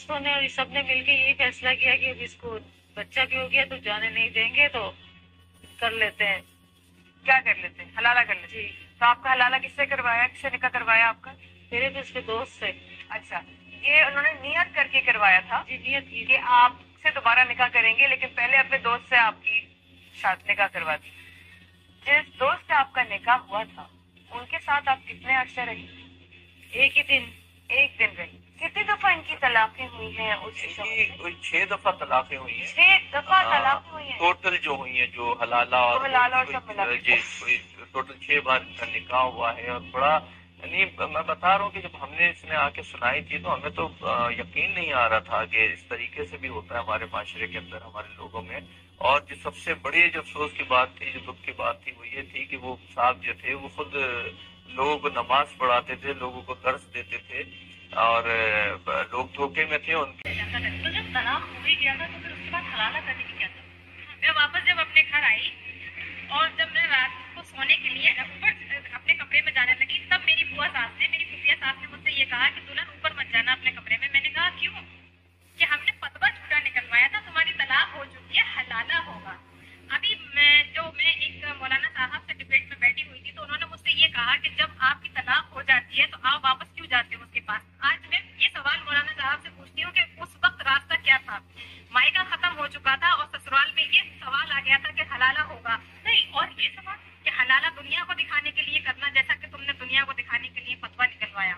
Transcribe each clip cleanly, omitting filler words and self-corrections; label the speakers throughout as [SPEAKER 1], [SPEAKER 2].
[SPEAKER 1] دوستوں نے اور سب نے مل کے یہی فیصلہ کیا کہ اب اس کو بچہ بھی ہو گیا تو جانے نہیں دیں گے، تو کر لیتے ہیں۔
[SPEAKER 2] کیا کر لیتے ہیں؟ حلالہ کر لیتے ہیں۔
[SPEAKER 1] جی،
[SPEAKER 2] تو آپ کا حلالہ کس سے کروایا؟ کس سے نکاح کروایا آپ کا؟
[SPEAKER 1] میرے تو اس کے دوست سے۔
[SPEAKER 2] اچھا، یہ انہوں نے نیت کر کے کروایا تھا
[SPEAKER 1] جی، نیت کی
[SPEAKER 2] کہ آپ سے دوبارہ نکاح کریں گے، لیکن پہلے اپنے دوست سے آپ کی نکاح کروا دی۔ جس دوست سے آپ کا نکاح ہوا تھا ان کے ساتھ آپ کتنے عرصے رہی؟
[SPEAKER 1] ایک ہی دن۔
[SPEAKER 2] ایک دن رہی۔ کتنی دفعہ ان کی طلاقیں ہوئی ہیں اس شخص سے؟
[SPEAKER 3] 6 دفعہ طلاقیں ہوئی ہیں۔
[SPEAKER 2] 6 دفعہ طلاقیں ہوئی ہیں
[SPEAKER 3] ٹوٹل جو ہوئی ہیں، جو حلالہ اور
[SPEAKER 2] سب ملا کے۔
[SPEAKER 3] جی، ٹوٹل 6 بار ان کا نکاح ہوا ہے۔ اور بڑا، یعنی میں بتا رہا ہوں کہ جب ہم نے اس میں آ کے سنائی تھی تو ہمیں تو یقین نہیں آ رہا تھا کہ اس طریقے سے بھی ہوتا ہے ہمارے معاشرے کے اندر، ہمارے لوگوں میں۔ اور جو سب سے بڑی جو افسوس کی بات تھی، جو دکھ کی بات تھی، وہ یہ تھی کہ وہ صاحب جو تھے وہ خود لوگوں کو نماز پڑھاتے تھے، لوگوں کو درس دیتے تھے، اور لوگ دھوکے میں تھے ان کے۔
[SPEAKER 1] تو جب طلاق ہو ہی گیا تھا تو پھر اس کے بعد حلالہ کرنے کی کیا تھا؟ میں واپس جب اپنے گھر آئی اور جب میں رات کو سونے کے لیے اپنے کمرے میں جانے لگی، تب میری بوا ساس نے، میری پھوپھیا ساس نے مجھ سے یہ کہا کہ دلہن اوپر مت جانا اپنے کمرے میں۔ میں نے کہا کیوں؟ کہ ہم نے فتویٰ جھوٹا نکلوایا تھا، تمہاری طلاق ہو چکی ہے، حلالہ ہوگا۔ ابھی میں ایک مولانا صاحب سے ڈبیٹ میں بیٹھی ہوئی تھی تو انہوں نے مجھ سے یہ کہا کہ جب آپ کی طلاق ہو جاتی ہے تو آپ واپس کیوں جاتے ہو اس کے پاس؟ آج میں یہ سوال مولانا صاحب سے پوچھتی ہوں کہ اس وقت راستہ کیا تھا؟ مائکہ ختم ہو چکا تھا اور سسرال میں یہ سوال آ گیا تھا کہ حلالہ ہوگا نہیں، اور یہ سوال کہ حلالہ دنیا کو دکھانے کے لیے کرنا، جیسا کہ تم نے دنیا کو دکھانے کے لیے فتویٰ نکلوایا۔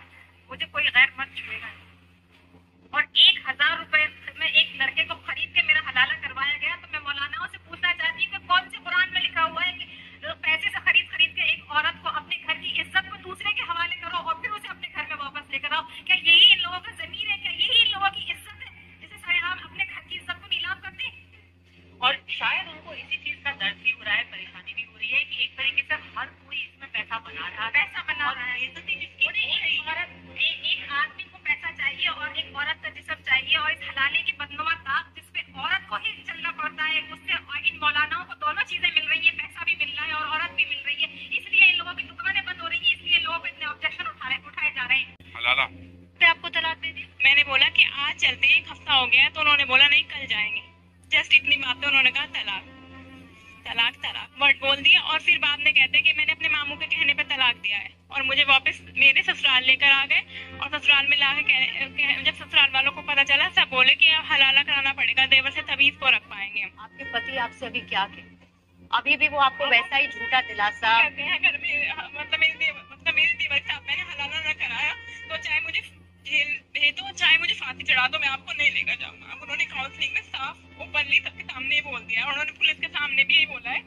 [SPEAKER 1] مجھے کوئی غیر مرد چھوئے گا نہیں، اور 1000 روپے میں ایک لڑکے کو خرید کے میرا حلالہ کروایا گیا۔ تو میں مولاناؤں سے پوچھنا چاہتی ہوں کہ کون سے قرآن میں لکھا ہوا ہے کہ پیسے سے خرید کے ایک عورت کو اپنے گھر کی عزت کو دوسرے کے حوالے کرو اور پھر اسے اپنے گھر میں واپس لے کر آؤ؟ کیا یہی ان لوگوں کا ضمیر ہے؟ کیا یہی ان لوگوں کی عزت ہے جسے سارے عام اپنے گھر کی عزت کو نیلام کرتے ہیں؟ اور شاید ان کو اسی چیز کا درد بھی ہو رہا ہے، پریشانی بھی ہو رہی ہے کہ ایک طریقے سے ہر کوئی اس میں پیسہ بنا رہا ہے، ایک آدمی کو پیسہ چاہیے اور ایک عورت کا جسم چاہیے، اور اس حلالے کی بدنما طاق جس پہ عورت کو ہی چلنا پڑتا ہے، اس سے ان مولانا کو دونوں چیزیں مل رہی ہیں، پیسہ بھی مل رہا ہے اور عورت بھی مل رہی ہے، اس لیے ان لوگوں کی دکانیں بند ہو رہی ہیں، اس لیے لوگوں پہ اتنے آبجیکشن اٹھائے جا رہے ہیں۔
[SPEAKER 3] حلالہ
[SPEAKER 1] آپ کو طلاق دے دی؟
[SPEAKER 4] میں نے بولا کہ آج چلتے ہیں، 1 ہفتہ ہو گیا ہے، تو انہوں نے بولا نہیں کل جائیں گے۔ جسٹ اتنی بات ہے، انہوں نے کہا طلاق ورڈ بول دیا، اور پھر بعد میں کہتے ہیں کہ میں نے اپنے ماموں کے کہنے پہ طلاق دیا ہے، اور مجھے واپس میرے سسرال لے کر آ گئے، اور سسرال میں لا کے جب سسرال والوں کو پتہ چلا سب بولے کہ حلالہ کرانا پڑے گا، دیور سے تویز کو رکھ پائیں گے ہم۔
[SPEAKER 5] آپ کے پتی آپ سے ابھی کیا کہتے ہیں؟ ابھی بھی وہ آپ کو ویسا ہی جھوٹا دلاسا
[SPEAKER 4] کہتے ہیں اگر میرے دیور سے میں نے حلالہ نہ کرایا تو چاہے مجھے جیل بھیج دو، چاہے مجھے پھانسی چڑھا دو، میں آپ کو نہیں لے کر جاؤں گا۔ اب انہوں نے کاؤنسلنگ میں صاف اوپنلی سب کے سامنے بول دیا ہے، انہوں نے پولیس کے سامنے بھی یہی بولا ہے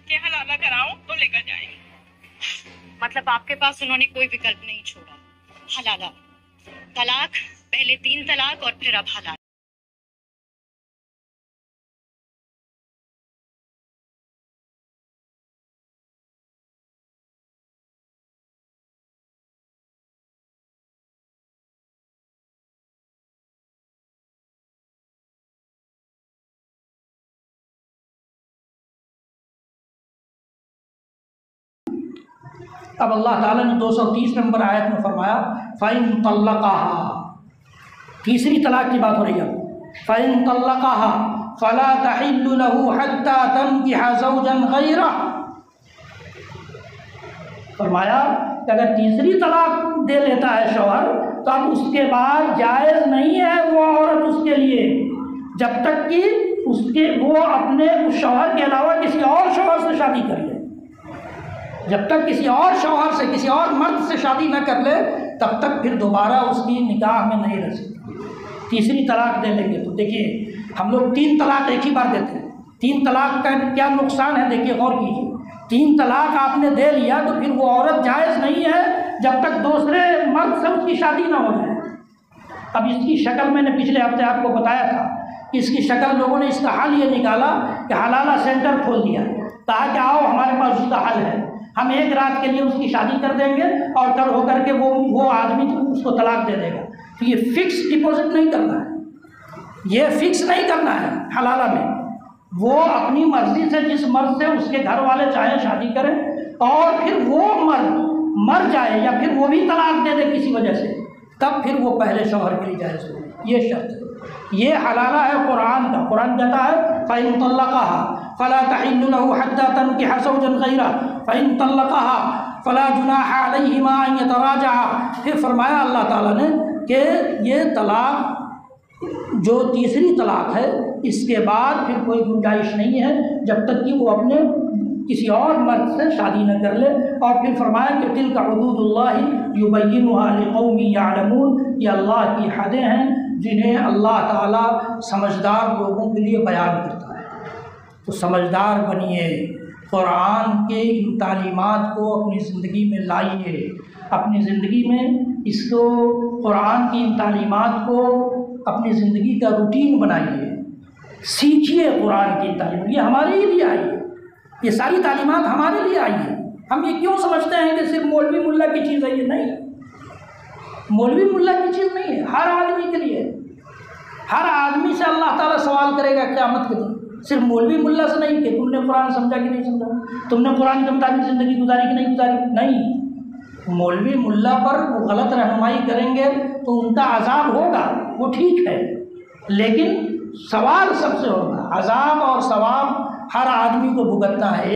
[SPEAKER 4] کہ حلالہ کراؤ تو لے کر جائیں گے۔
[SPEAKER 5] مطلب آپ کے پاس انہوں نے کوئی وکلپ نہیں چھوڑا؟ حلالہ، طلاق، پہلے 3 طلاق اور پھر اب حلالہ۔
[SPEAKER 6] اب اللہ تعالیٰ نے 230 نمبر آیت میں فرمایا فَإِن طَلَّقَهَا، تیسری طلاق کی بات ہو رہی ہے۔ فَإِن طَلَّقَهَا فَلَا تَحِلُّ لَهُ حَتَّى تَنكِحَ زَوْجًا غَيْرَهُ، فرمایا کہ اگر تیسری طلاق دے لیتا ہے شوہر تو اب اس کے بعد جائز نہیں ہے وہ عورت اس کے لیے جب تک کہ وہ اپنے اس شوہر کے علاوہ کسی اور شوہر سے شادی کر لے، جب تک کسی اور شوہر سے، کسی اور مرد سے شادی نہ کر لے تب تک پھر دوبارہ اس کی نکاح میں نہیں رہ سکتی۔ تیسری طلاق دے لیں گے تو دیکھیے ہم لوگ 3 طلاق ایک ہی بار دیتے ہیں، 3 طلاق کا کیا نقصان ہے دیکھیے، غور کیجیے۔ 3 طلاق آپ نے دے لیا تو پھر وہ عورت جائز نہیں ہے جب تک دوسرے مرد سے اس کی شادی نہ ہو جائے۔ اب اس کی شکل میں نے پچھلے ہفتے آپ کو بتایا تھا کہ اس کی شکل لوگوں نے اس کا حل یہ نکالا کہ حلالہ سینٹر کھول دیا تاکہ آؤ ہمارے پاس اس کا حل ہے، ہم 1 رات کے لیے اس کی شادی کر دیں گے اور کل ہو کر کے وہ آدمی اس کو طلاق دے دے گا۔ تو یہ فکس ڈپازٹ نہیں کرنا ہے، یہ فکس نہیں کرنا ہے حلالہ میں، وہ اپنی مرضی سے جس مرد سے اس کے گھر والے چاہیں شادی کریں، اور پھر وہ مرد مر جائے یا پھر وہ بھی طلاق دے دے کسی وجہ سے تب پھر وہ پہلے شوہر کے لیے جائز ہوگی، یہ شرط ہے۔ یہ حلالہ ہے قرآن کا، قرآن کہتا ہے فَإِن طَلَّقَهَا فَلَا تَحِلُّ لَهُ حَتَّى تَنكِحَ زَوْجًا غَيْرَهُ فَإِن طَلَّقَهَا فَلَا جُنَاحَ عَلَيْهِمَا أَن يَتَرَاجَعَا۔ پھر فرمایا اللہ تعالیٰ نے کہ یہ طلاق جو تیسری طلاق ہے اس کے بعد پھر کوئی گنجائش نہیں ہے جب تک کہ وہ اپنے کسی اور مرد سے شادی نہ کر لے۔ اور پھر فرمایا کہ تلک حدود اللہ یبینھا لقوم یعلمون، یہ اللہ کی حدیں ہیں جنہیں اللہ تعالیٰ سمجھدار لوگوں کے لیے بیان کرتا ہے۔ تو سمجھدار بنیے، قرآن کے ان تعلیمات کو اپنی زندگی میں لائیے، اپنی زندگی میں اس کو قرآن کی ان تعلیمات کو اپنی زندگی کا روٹین بنائیے، سیکھیے قرآن کی تعلیم۔ یہ ہمارے ہی لیے آئی ہے، یہ ساری تعلیمات ہمارے لیے آئی ہیں۔ ہم یہ کیوں سمجھتے ہیں کہ صرف مولوی ملا کی چیز ہے؟ یہ نہیں، مولوی ملا کی چیز نہیں ہے، ہر آدمی کے لیے۔ ہر آدمی سے اللہ تعالیٰ سوال کرے گا قیامت کے دن، صرف مولوی ملا سے نہیں کہ تم نے قرآن سمجھا کہ نہیں سمجھا، تم نے قرآن کے مطابق زندگی گزاری کہ نہیں گزاری۔ نہیں، مولوی ملا پر وہ غلط رہنمائی کریں گے تو ان کا عذاب ہوگا، وہ ٹھیک ہے، لیکن سوال سب سے ہوگا۔ عذاب اور ثواب ہر آدمی کو بھگتنا ہے۔